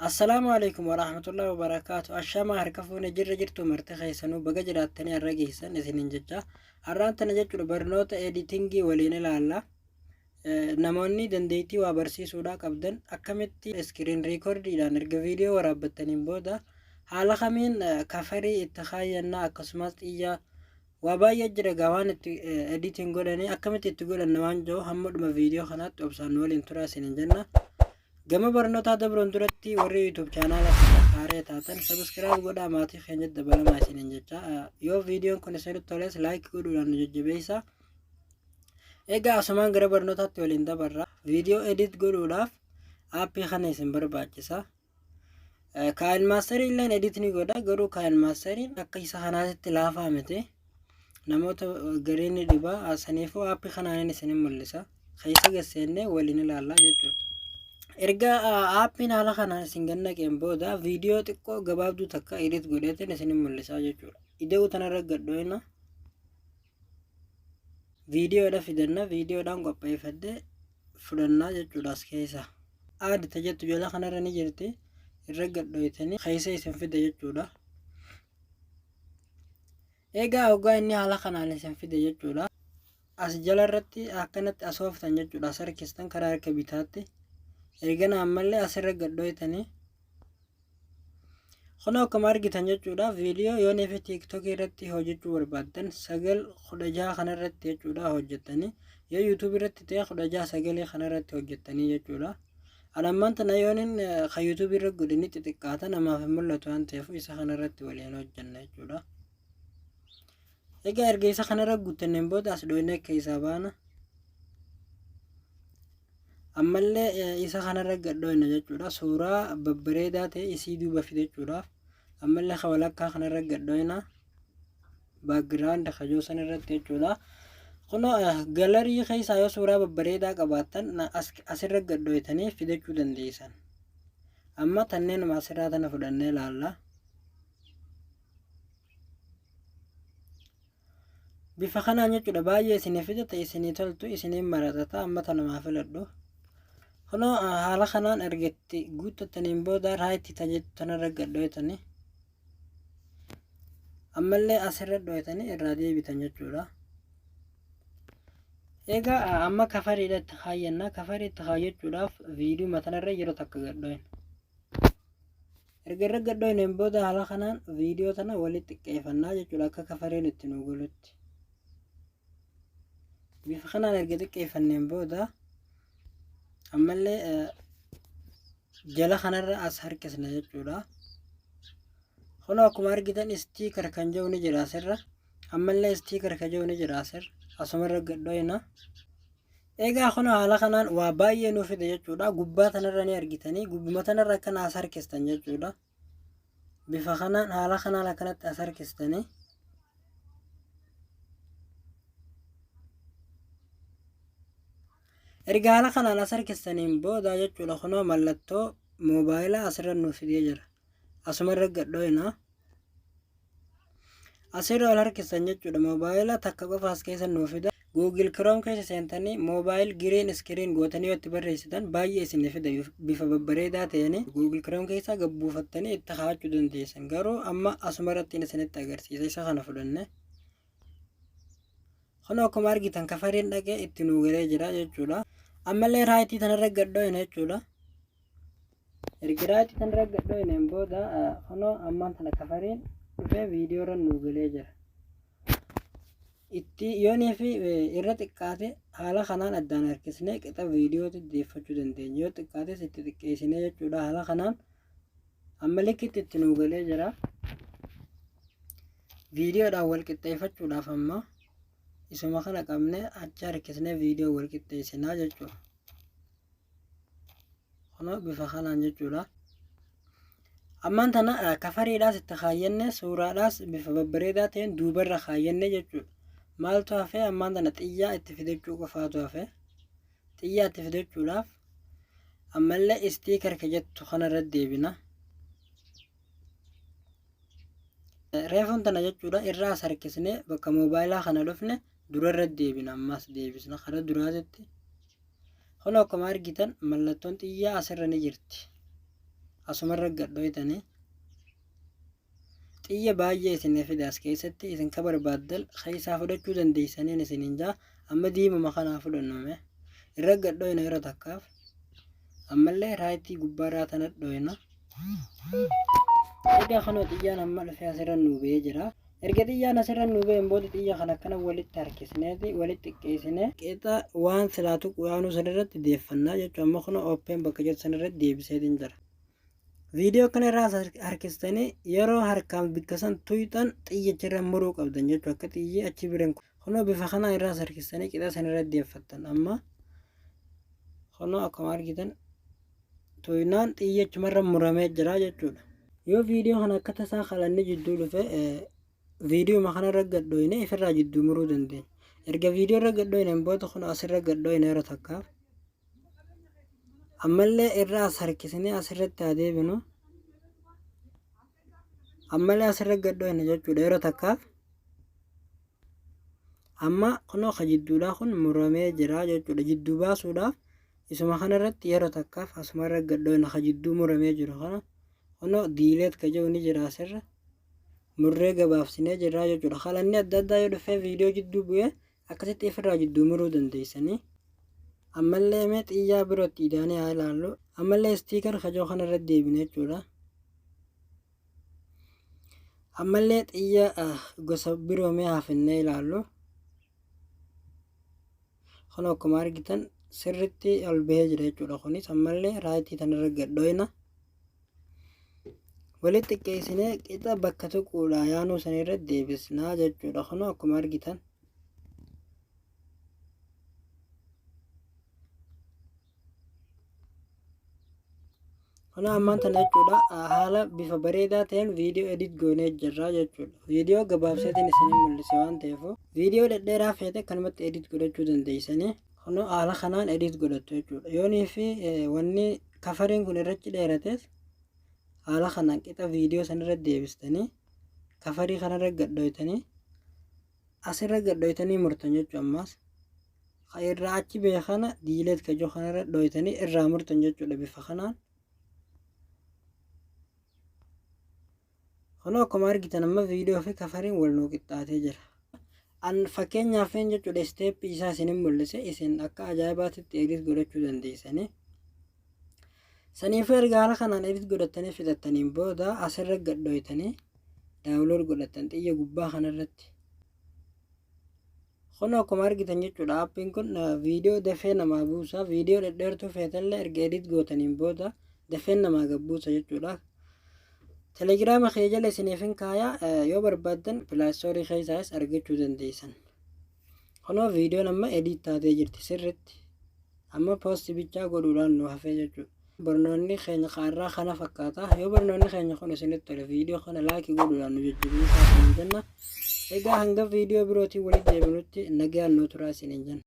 Assalamu alaikum warahmatullahi wabarakatuh. Ashama harka fuune jirra jirtu marti keessanuu baga jiraattanii har'a geessan isinin jecha. Har'aan tana jechuudha barnoota editingii waliin ilaalla. Namoonni dandeettii waa barsiisuudhaa qabdan akkamitti iskiriin riikordiidhaan erga viidiyoo waraabbattaniin booda haala kamiin kafarii itti kaayyannaa akkasumas xiyyaa waa baay'ee jira gawaan itti editing godhanii akkamitti itti godhanna waan jiru hammadhuma viidiyoo kanaatti obsaan waliin turaa isinin jenna. Gama barnoota dabroon duratti warri YouTube channel haaraa taatan subscribe godhaa maatii keenya dabalamaa isinin jecha. Yoo viidiyoon kun isinitti toles like godhuudhaan nu jajjabeessaa. Egaa asumaan gara barnootaatti waliin dabarra. Viidiyoo edit godhuudhaaf aappii kana isin barbaachisa. Kaayil maasterii illeen edit ni godha garuu kaayil maasteriin akka isa kanaatti laafaa miti. Namoota gariin ni dhiba saniifuu aappii kanaan isin mul'isa. Keessa gasseennee waliin ilaallaa jechuudha. Erga aappiin haala kanaan isin gannaqeen booda viidiyoo xiqqoo gabaabduu takka edit godheetiin isin mul'isaa jechuudha. Ida'uu tanarra gadhoina viidiyoodha fidanna viidiyoodhaan qopheeffadde fudhannaa jechuudha as keessa. Aadita jettu jala kanarra ni jirti irra gadhoitanii keessa isin fide jechuudha. Egaa hoggaa inni haala kanaan isin fide jechuudha. As jala irratti akkanatti asooftan jechuudha. As harkistan karaa harka bitaatti. Ergana ammallee asirra gadhoitanii kunoo akkuma argitan jechuudha viidiyoo yoo neefi tiiktookii irratti hojjechuu barbaaddan 9:16 kanarratti jechuudha hojjettanii yoo yuutuub irratti ta'e 16:9 kanarratti hojjettanii jechuudha. Alammaan tana yoonin kan yuutuub irra godhanii xixiqqaata namaaf hin mul'atu waan ta'eef isa kanarratti waliin hojjenna jechuudha. Egaa erga isa kanarra guuttanneen booda as dhoofnee akka isaa baana. Ammallee isa kanarra gadhoina jechuudha. Suuraa babbareedaa ta'e isii duuba fide jechuudha. Ammallee walakkaa kanarra gadhoina. Background kajoo san irratti jechuudha. Kunoo galarii keessaa yoo suuraa babbareedaa qabaattan asirra gadhoitanii fidachuu dandeessan. Amma tanneen asirraa tana fudhannee ilaalla. Bifa kanaan jechuudha baay'ee isinii fidata isinii toltu isiniin maratata amma tanumaa filadhu. Kunoo haala kanaan ergetti guuttattaniin booda raayitii tajettu tanarra gadhoitanii ammallee asirra dhoitanii irraa deebitan jechuudha. Egaa amma kafariidha itti kaayyannaa. Kafarii itti kaayyachuudhaaf viidiyoo matanarra yeroo takka gadhoina. Erga irra gadhoineen booda haala kanaan viidiyoo tana walitti xiqqeeffannaa jechuudha akka kafariin itti nu gulutti. Bifa kanaan erga xiqqeeffanneen booda ammallee jala kanarra as harkisna jechuudha. Kunoo akkuma argitan stiikar kan jiru ni jira asirra. Ammallee stiikar kan jiru ni jira asirra. Asumarra gadhoina. Egaa kunoo haala kanaan waa baay'ee nuuf fide jechuudha. Gubbaa tanarra ni argitanii gubbuma tanarra akkana as harkistan jechuudha. Bifa kanaan haala kanaan akkanatti as harkistanii erga haala kanaan as harkistaniin booda jechuudha kunoo mallattoo moobaayilaa asirra nuuf fidee jira. Asumarra gadhoina. Asirra ol harkistan jechuudha moobaayilaa takka qofa as keessa nuuf fida. Google Chrome keessa seentanii moobaayil green screen gootanii yoo itti barreessitan baay'ee isin fida bifa babbareedaa ta'een Google Chrome keessa gabbuufattanii itti kaa'achuu dandeessan. Garuu amma asumarratti isinitti agarsiisa isa kana fudhanne. Kunoo akkuma argitan kafariin dhaqee itti nuu galee jira jechuudha. Ammallee raayitii tanarra gadhoina jechuudha. Erga raayitii tanarra gadhoineen booda kunoo ammaan tana kafariin dhufee viidiyoo irra nuu galee jira. Itti yoonii fi irra xiqqaate haala kanaan addaan harkisnee qixa viidiyootti deeffachuu dandeenya. Yoo xiqqaates itti xiqqeessinee jechuudha haala kanaan amma likkitti itti nuu galee jira. Viidiyoodhaan wal qixxeeffachuudhaaf amma isuma kana qabnee achi harkisnee viidiyoo wal qixxeessinaa jechuudha. Kunoo bifa kanaan jechuudha. Ammaan tana kafariidhaas itti kaayyannee suuraadhaas bifa babbareedaa ta'een duubarra kaayyannee jechuudha. Maaltu hafee ammaan tana xiyyaa itti fidachuu qofaatu hafee xiyyaa itti fidachuudhaaf ammallee istiikar jettu kanarra deebina. Reefuun tana jechuudha irraa as harkisnee bakka moobaayilaa kana dhufne durarra deebina ammas deebisna karaa duraatitti. Kunoo akkuma argitan mallattoon xiyyaa asirra ni jirti. asumarra gadhoytanii xiyya baay'ee isin fidaas keessatti isin ka barbaaddal keessaa fudhachuu dandeessaniin isiniin jaa amma diimama kanaa fudhannome irra gadhoyna yeroo takkaaf ammallee raayitii gubbaarraa tana dhoyna egaa kanoo xiyyaan amma dhufee asirra nuubee jira erga xiyyaan asirra nuubeen booda xiyya kana akkana walitti harkisneeti walitti xiqqeessine qixa waan silaatu waanuu sanirratti deeffannaa jechuun amma kuna open bakka jirtu sanirratti deebiseetiin jira viidiyoo kana irraa harkistanii yeroo harkaan bikkasan tuyxan xiyyachirra muruu qabdan jechuun akka xiyyi achi biran kunoo bifa kanaa irraa harkistanii qixa sanirratti deeffattan amma kunoo akkuma argitan tuynaan xiyyachumarra muramee jira jechuudha yoo viidiyoo kana akka tasaa qalanni jidduu dhufe viidiyoo makanarra gadhoyne ifirraa jidduu muruu dandeenya erga viidiyoo irra gadhoynen booda kun asirra gadhoyne yeroo takkaaf ammallee irraa as harkisnee asirratti haa deebinu ammallee asirra gadhoyne jechuudha yeroo takkaaf amma kunoo ka jidduudhaa kun muramee jira jechuudha jidduu baasuudhaaf isuma kanarratti yeroo takkaaf asumarra gadhoyne ka jidduu muramee jiru kana kunoo diileet ka jiru ni jira asirra murree gabaabsinee jirraa jechuudha qalanni adda addaa yoo dhufee viidiyoo jidduu bu'ee akkasitti ifirraa jidduu muruu dandeessanii ammallee mee xiyyaa birootti idaanii haa ilaallu ammallee istiikar kajoo kanarratti deebine jechuudha ammallee xiyya gosa biroo mee hafinnee ilaallu kun akkuma argitan sirritti ol bahee jira jechuudha kunis ammallee raayitii tanarra gadhoyna walitti xiqqeessinee qixa bakka tuquudha yaanuu sanirra deebisnaa jechuudha kun akkuma argitan kun ammaan tana jechuudha haala bifa bareedaa ta'een viidiyoo edit goonee jirra jechuudha viidiyoo gabaabseetiin isin mul'ise waan ta'eef viidiyoo dhedheeraa feete kanumatti edit godhachuu dandeessanii kun haala kanaan edit godhattu jechuudha yoonii fi wanni kafariin kun irratti dheerates haala kanaan qixa viidiyoo sanirra deebistanii kafarii kanarra gadhoytanii asirra gadhoytanii murtan jechuudha ammaas irraa achi beekana diileet kajoo kanarra dhoytanii irraa murtan jechuudha bifa kanaan kunoo akkuma argitan amma viidiyoo fi kafariin wal nuu qixxaatee jira an fakkeenyaaf jechuudha isteeppii isaa isin mul'ise isin akka ajaa'ibaatitti edit godhachuu dandeessanii saniifuu erga haala kanaan edit godhattanii fixattaniin booda asirra gadhoytanii daawulood godhattan xiyya gubbaa kanarratti kun akkuma argitan jechuudha aappiin kun viidiyoo dafee namaa buusa viidiyoo dhedheertuu feetallee erga edit gootaniin booda dafee namaa gabbuusa jechuudha telegiraama kee jala isiniifin kaayaa yoo barbaaddan pilaastoorii keessaas argachuu dandeessan kunoo viidiyoon amma edit taatee jirti sirritti amma poosti bichaa godhuudhaan nu hafee jechuudha barnoonni keenya qaarraa kana fakkaata yoo barnoonni keenya kun isinitti tole viidiyoo kana laakii godhuudhaan nu jajjabeessaa jenna egaa hanga viidiyoo birootiin walitti deebinutti nagaan nu turaa isiniin jenna